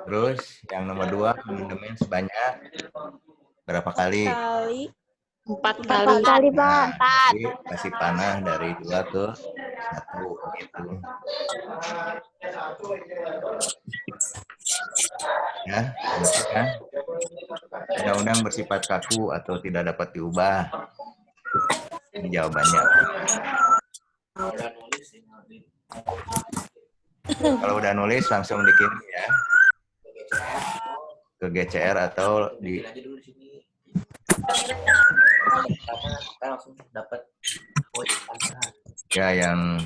Terus yang nomor 2, amandemen sebanyak berapa kali? Empat Empat kali, Pak. Jadi kasih panah dari 2 ke 1 gitu. Ya, gitu kan? Undang-undang bersifat kaku atau tidak dapat diubah. Ini jawabannya. Kalau udah nulis langsung dikirim ya ke GCR atau di Aja dulu di sini. Kita langsung dapat poin tambahan. ya yang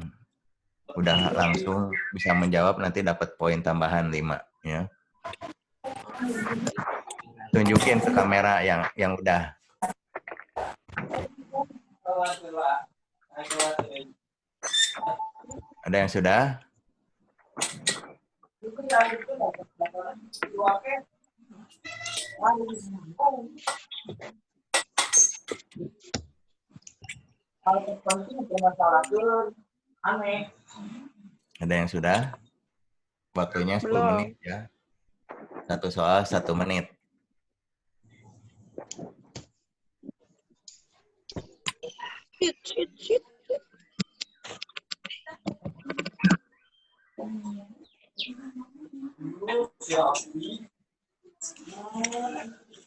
udah langsung bisa menjawab nanti dapat poin tambahan 5 ya. Tunjukin ke kamera yang udah. Ada yang sudah? Ada yang sudah? Waktunya 10 menit ya. Satu soal 1 menit.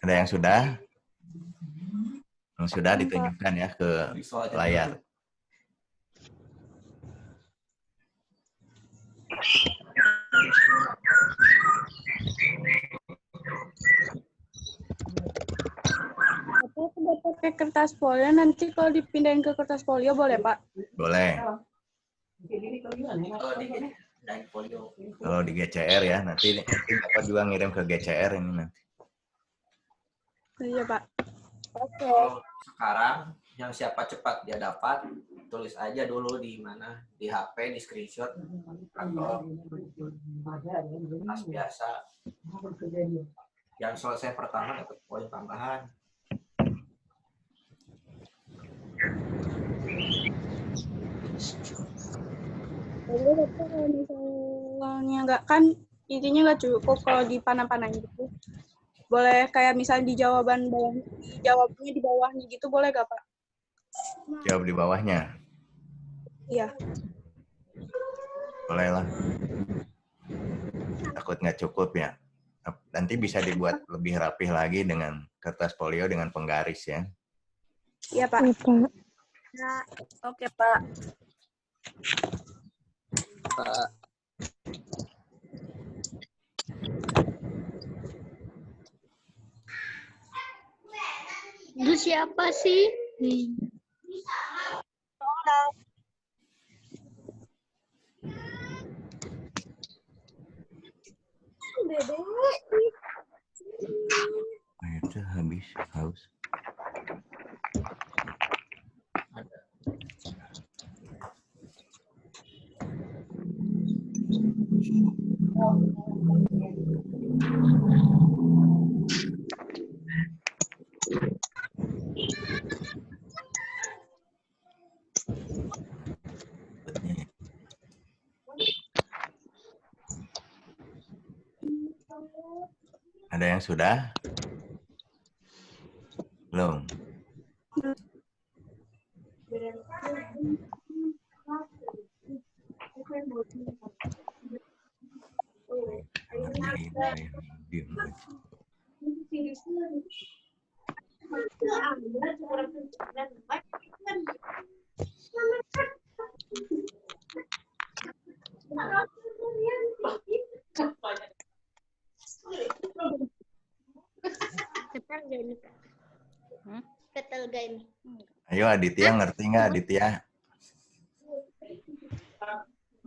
Ada yang sudah? Yang sudah ditunjukkan ya ke layar. Aku udah pakai kertas folio, nanti kalau dipindahin ke kertas folio boleh, Pak? Boleh. Kalau di GCR ya, nanti Bapak juga ngirim ke GCR ini nanti. Iya, Pak. Kalau sekarang yang siapa cepat dia dapat, tulis aja dulu di mana, di HP, di screenshot atau tas biasa. Yang selesai pertama dapat poin tambahan. Jadi kalau misalnya nggak kan intinya nggak cukup kalau dipanah-panahin gitu. Boleh kayak misalnya di jawaban bawah, dijawabnya di bawahnya gitu boleh nggak, Pak? Jawab di bawahnya. Iya. Boleh lah. Takut nggak cukup ya. Nanti bisa dibuat lebih rapih lagi dengan kertas folio dengan penggaris ya. Iya, Pak. Oke, Pak. Pak. Itu siapa sih? Itu habis haus. Ada yang sudah? Belum? Diam aja. Ketel gak ini? Ayo Aditya, ngerti nggak Aditya?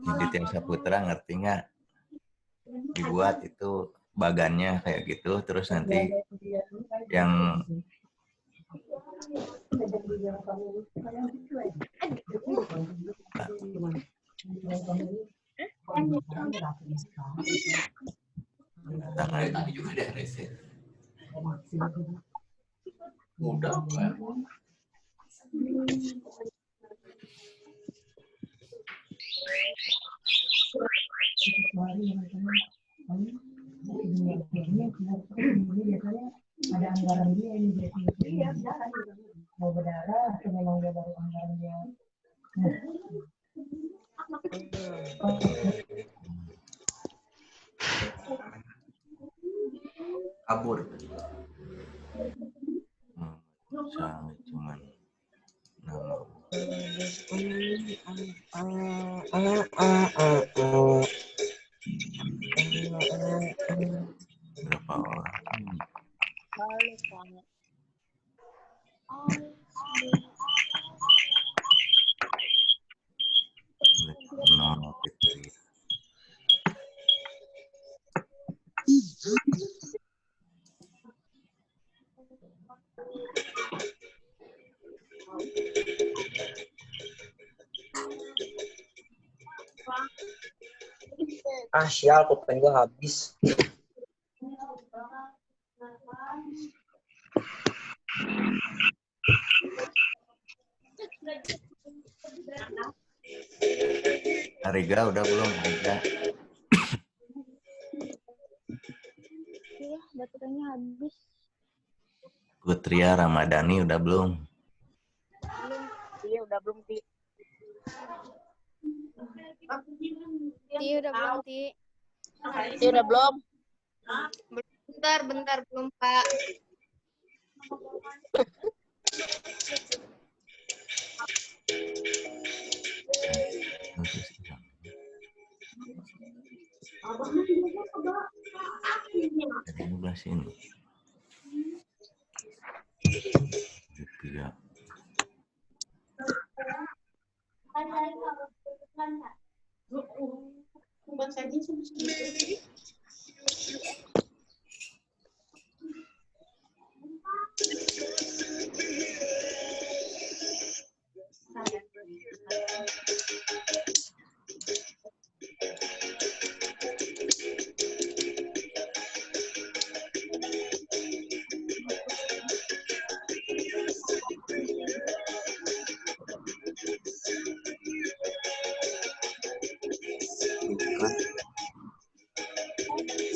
Aditya Saputra ngerti nggak? Dibuat itu bagannya kayak gitu, terus nanti yang tangan tadi juga ada reset. Mudah Pak. Ada anggaran dia yang dia mau berdarah atau memang dia baru anggaran dia. Kabur. Sangat cuman nama. Berapa orang? No, Fitri. Ah, sial, pulpen gue habis. Ariga udah belum? Ariga. Iya, baterainya habis. Putria Ramadhani udah belum? Iya, udah belum, Ti. Ti udah belum, Ti? Ti udah belum? Bentar, belum Pak. sebelah sini. Iya.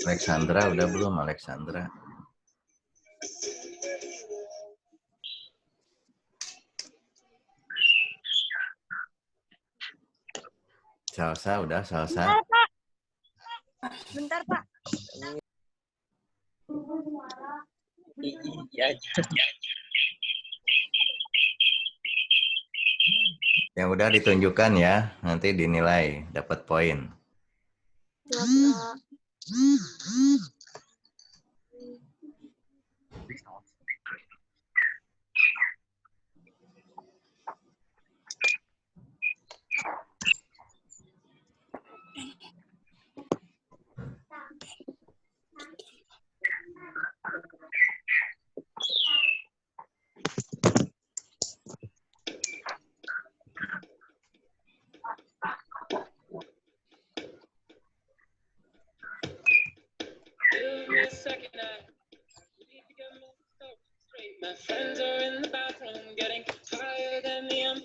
Alexandra udah belum, Alexandra? Salsa udah, Salsa. Bentar, Pak. Iya. Yang udah ditunjukkan ya, nanti dinilai, dapat poin.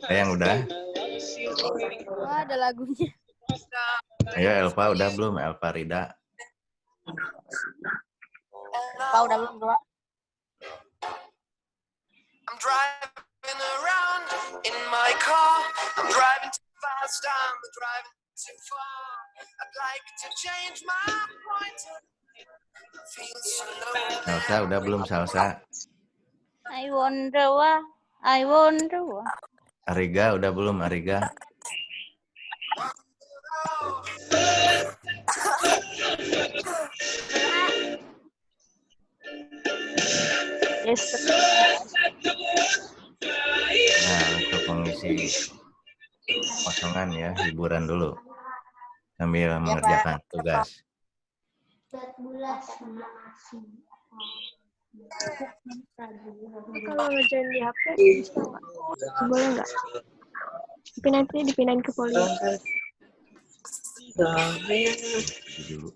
Yang udah? Oh, ada lagunya. Ayo Elva udah belum? Elva Rida. Pak udah belum, Bro? I'm driving around in my car. I'm driving too fast. I'm driving too far. I'd like to change my point of view. Feel so low. Salsa udah belum, Salsa? I wonder why. I wonder why. Ariga udah belum, Ariga? Yes. Nah, untuk mengisi kosongan ya, hiburan dulu. Sambil mengerjakan tugas. Kalau ngerjain di HP bisa nggak? Boleh nggak? Tapi nanti dipindahin ke poli. Dulu.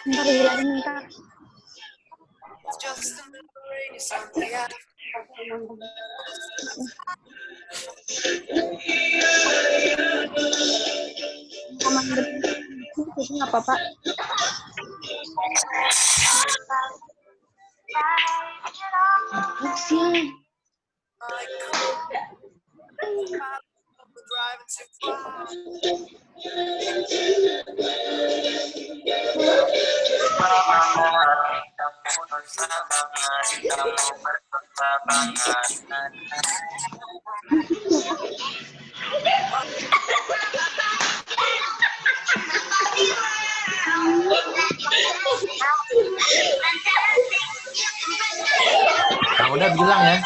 Ntar hilangin ntar. Just another rainy Sunday afternoon. Itu nggak apa-apa. Siang. Driving too far. Nah, udah bilang ya.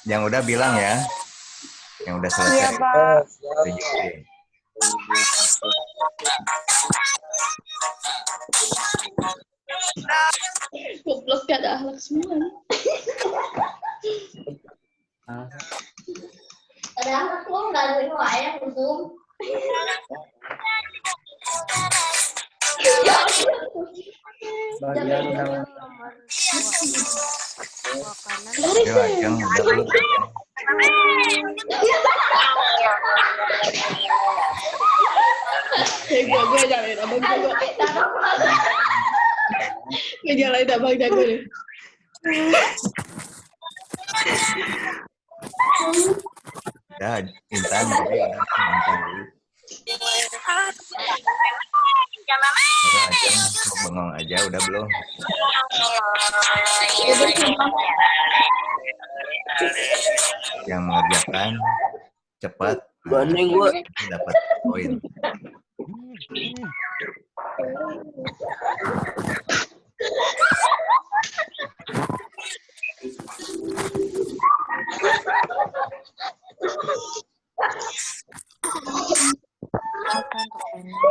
Yang udah bilang ya. Yang udah selesai. Iya, Pak. Tunjukin. Goblok gak ada akhlak semua. Ada akhlak lo nggak ada Bagian undangan. Yo, Ajeng, udah belum? Gue nyalain abang jago. Gue nyalain abang jago nih. Udah, Intan. Intan dulu. Udah, Ajeng, mau bengong aja, udah belum? Yang mengerjakan cepat, Banding gua. dapat poin.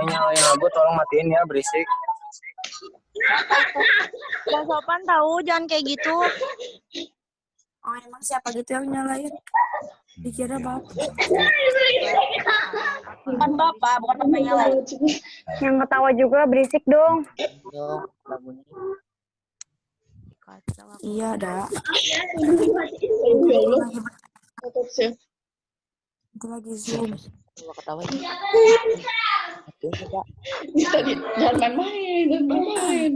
Nyalain lagu tolong matiin ya, berisik. Gak sopan tahu, jangan kayak gitu. Oh, emang siapa gitu yang nyalain? Dikira bapak. Bukan bapak yang nyalain. Yang ketawa juga berisik dong. Yo, lagunya. Iya, dah. Ya Allah. Itu lagi Zoom. Gua ketawain. Jangan main-main, jangan main-main.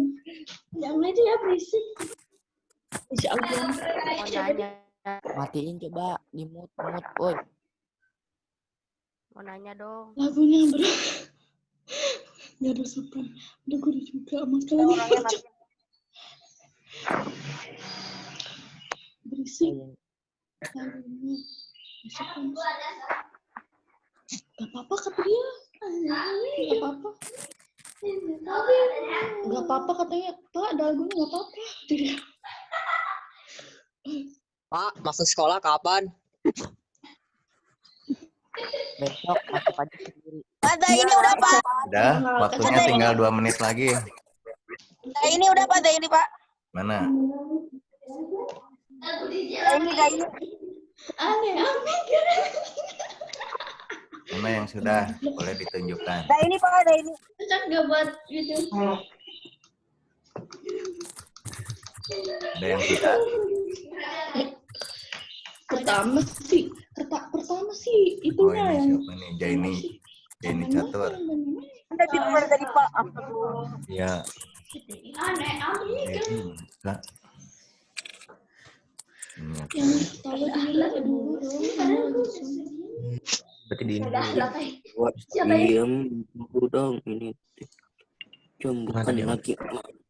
Jangan aja ya berisik. Insya Allah. Mau nanya. Matiin coba, di mute, woi. Mau nanya dong. Lagunya berat. Gak ada sopan. Udah gue juga sama kalian. Berisik. Lagunya. Gak apa-apa kata dia. Gak apa-apa. Gak apa-apa katanya. Pak, ada lagunya gak apa-apa. Dia. Pak, masuk sekolah kapan? Besok masuk aja sendiri. Ada ini udah Pak. Udah, waktunya tinggal 2 menit lagi. Ada ini udah Pak, ada ini Pak. Mana? Ada ini. Aneh. Mana yang sudah? Boleh ditunjukkan. Ada ini Pak, ada ini. Cocok gak buat gitu? Ada yang sudah? Pertama sih Oh, itunya ini yang siapa nih? Jaini Catur. Ada di luar dari Pak. Ya. aneh Enggak. Ini aku. yang tahu dulu Berarti di ini. Siapa ya? Diam dulu dong ini. Jom bukan lagi.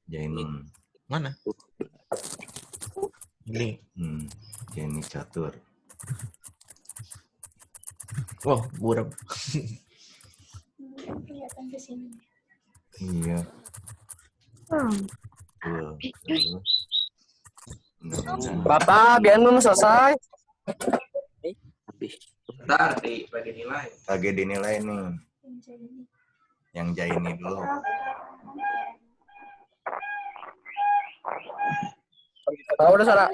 Jaini. Mana? Ini. Jaini Catur. Wah, buram. Kelihatan ke sini. Iya. Tuh. Bapak, biar belum selesai. Habis. Bentar, bagi nilai. Lagi dinilai nih. Yang Jaini dulu. Tahu udah salah.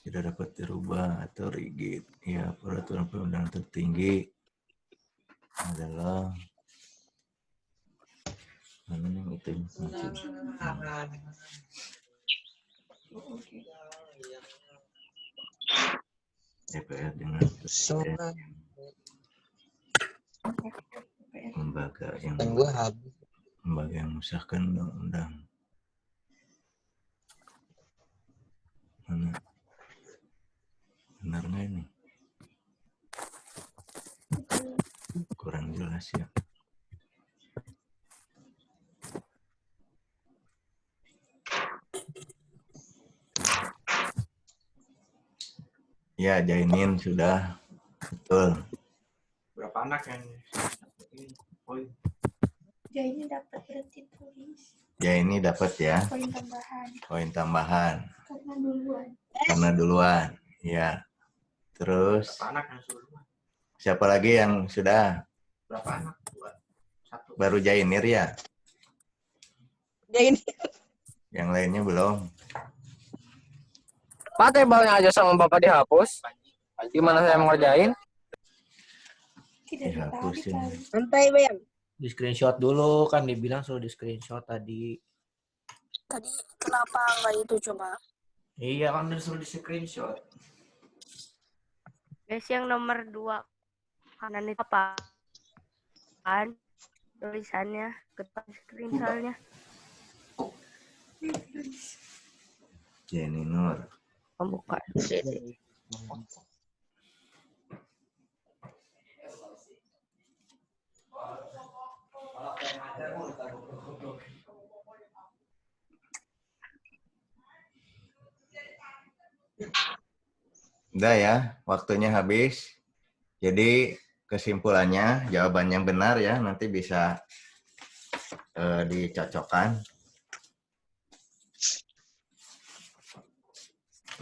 Tidak dapat dirubah atau rigid. Ya, peraturan perundangan tertinggi adalah mana yang itu DPR dengan presiden lembaga yang mengesahkan undang-undang. Mana? Benar nggak ini? Kurang jelas ya. Ya, Jainin sudah. Betul. Berapa anak yang poin? Jaini dapat berarti tulis. Jaini dapat ya. Poin tambahan. Poin tambahan. Karena duluan. Ya. Terus Berapa anak yang sudah? siapa lagi yang sudah? Berapa anak? 2. 1. Baru Jainir ya? Jaini. Yang lainnya belum. Pak, tabelnya aja sama Bapak dihapus. Gimana saya mau ngerjain? Dihapusin. Santai, Bang. Di screenshot dulu, kan dibilang suruh di screenshot tadi. Tadi kenapa nggak itu coba? Iya, kan disuruh di screenshot. Guys, yang nomor 2 kanan itu apa? Kan tulisannya ke screen soalnya. Jenny Nur. Pembuka. Udah ya, waktunya habis. Jadi kesimpulannya, jawaban yang benar ya, nanti bisa dicocokkan.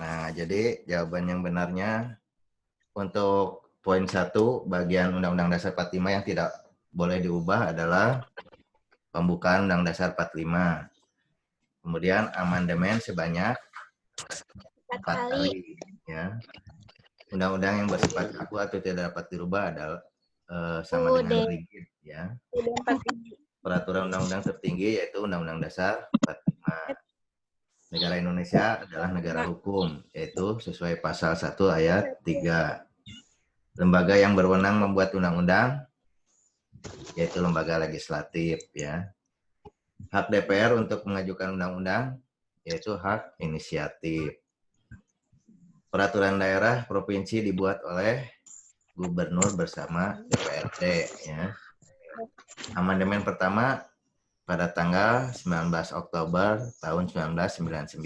Nah, jadi jawaban yang benarnya untuk poin 1 bagian Undang-Undang Dasar 45 yang tidak boleh diubah adalah pembukaan Undang-Undang Dasar 45. Kemudian amandemen sebanyak 4 kali. Ya. Undang-undang yang bersifat kaku atau tidak dapat dirubah adalah sama dengan rigid. Ya. Peraturan undang-undang tertinggi yaitu Undang-Undang Dasar 45. Negara Indonesia adalah negara hukum, yaitu sesuai pasal 1 ayat 3. Lembaga yang berwenang membuat undang-undang, yaitu lembaga legislatif. Ya. Hak DPR untuk mengajukan undang-undang, yaitu hak inisiatif. Peraturan daerah provinsi dibuat oleh gubernur bersama DPRD. Ya. Amandemen pertama pada tanggal 19 Oktober tahun 1999.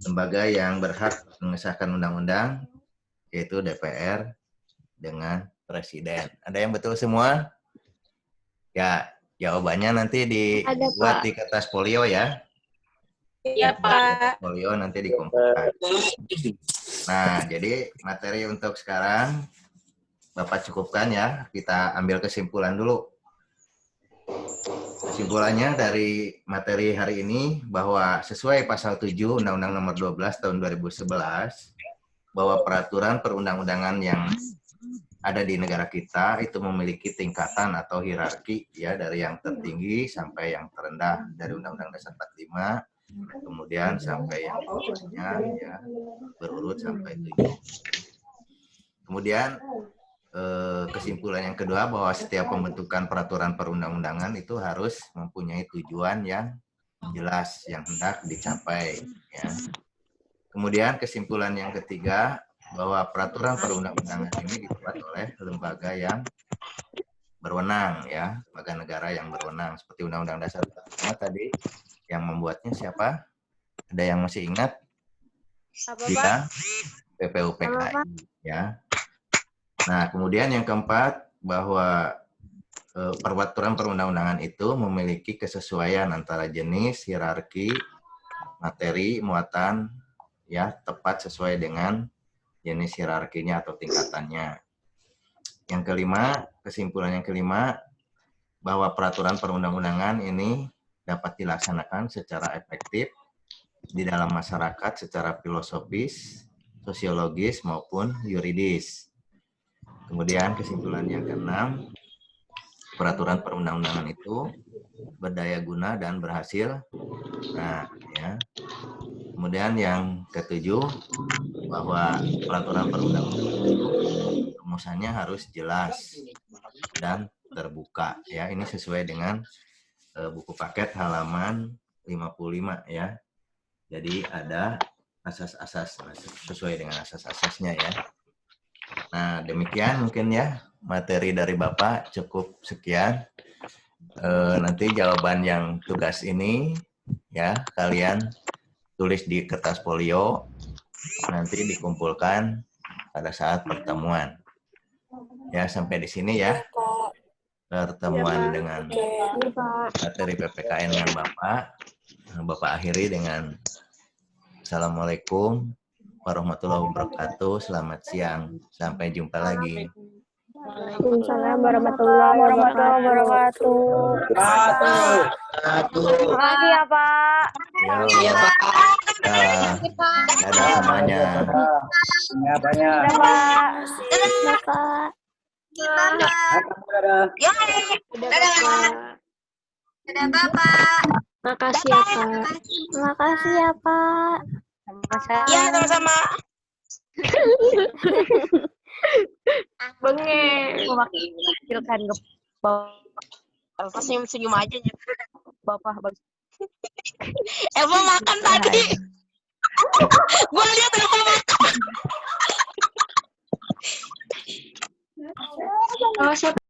Lembaga yang berhak mengesahkan undang-undang yaitu DPR dengan Presiden. Ada yang betul semua? Ya, jawabannya nanti dibuat di kertas folio ya. Iya, Pak. Folio nanti dikumpulkan. Nah, jadi materi untuk sekarang Bapak cukupkan ya. Kita ambil kesimpulan dulu. Kesimpulannya dari materi hari ini bahwa sesuai pasal 7 Undang-Undang Nomor 12 Tahun 2011 bahwa peraturan perundang-undangan yang ada di negara kita itu memiliki tingkatan atau hierarki ya dari yang tertinggi sampai yang terendah dari Undang-Undang Dasar 45 kemudian sampai yang berikutnya ya berurut sampai 7. Kemudian kesimpulan yang kedua bahwa setiap pembentukan peraturan perundang-undangan itu harus mempunyai tujuan yang jelas yang hendak dicapai. Ya. Kemudian kesimpulan yang ketiga bahwa peraturan perundang-undangan ini dibuat oleh lembaga yang berwenang, ya, lembaga negara yang berwenang seperti Undang-Undang Dasar 45 tadi yang membuatnya siapa? Ada yang masih ingat? Kita PPUPKI, ya. Nah, kemudian yang keempat, bahwa peraturan perundang-undangan itu memiliki kesesuaian antara jenis, hierarki, materi, muatan, ya, tepat sesuai dengan jenis hierarkinya atau tingkatannya. Yang kelima, kesimpulan yang kelima, bahwa peraturan perundang-undangan ini dapat dilaksanakan secara efektif di dalam masyarakat secara filosofis, sosiologis, maupun yuridis. Kemudian kesimpulan yang keenam, peraturan perundang-undangan itu berdaya guna dan berhasil. Nah, ya. Kemudian yang ketujuh, bahwa peraturan perundang-undangan itu rumusannya harus jelas dan terbuka. Ya, ini sesuai dengan buku paket halaman 55 ya. Jadi ada asas-asas sesuai dengan asas-asasnya ya. Nah, demikian mungkin ya materi dari Bapak cukup sekian. Nanti jawaban yang tugas ini ya kalian tulis di kertas folio, nanti dikumpulkan pada saat pertemuan. Ya, sampai di sini ya pertemuan dengan materi PPKN dengan Bapak. Bapak akhiri dengan Assalamualaikum warahmatullahi wabarakatuh. Selamat siang. Sampai jumpa lagi. Waalaikumsalam warahmatullahi wabarakatuh. Terima kasih ya, Pak. Iya, Pak. Dadah semuanya. Ya, banyak. Dadah, Pak. Dadah, Pak. Dadah, Bapak. Makasih ya, Pak. Makasih ya, Pak. Sama-sama. Iya, sama-sama. Bengeng. Mewakilkan ke Bapak. Senyum-senyum aja. Bapak bagus. Eva makan tadi. Gua lihat Eva makan. Sama siapa?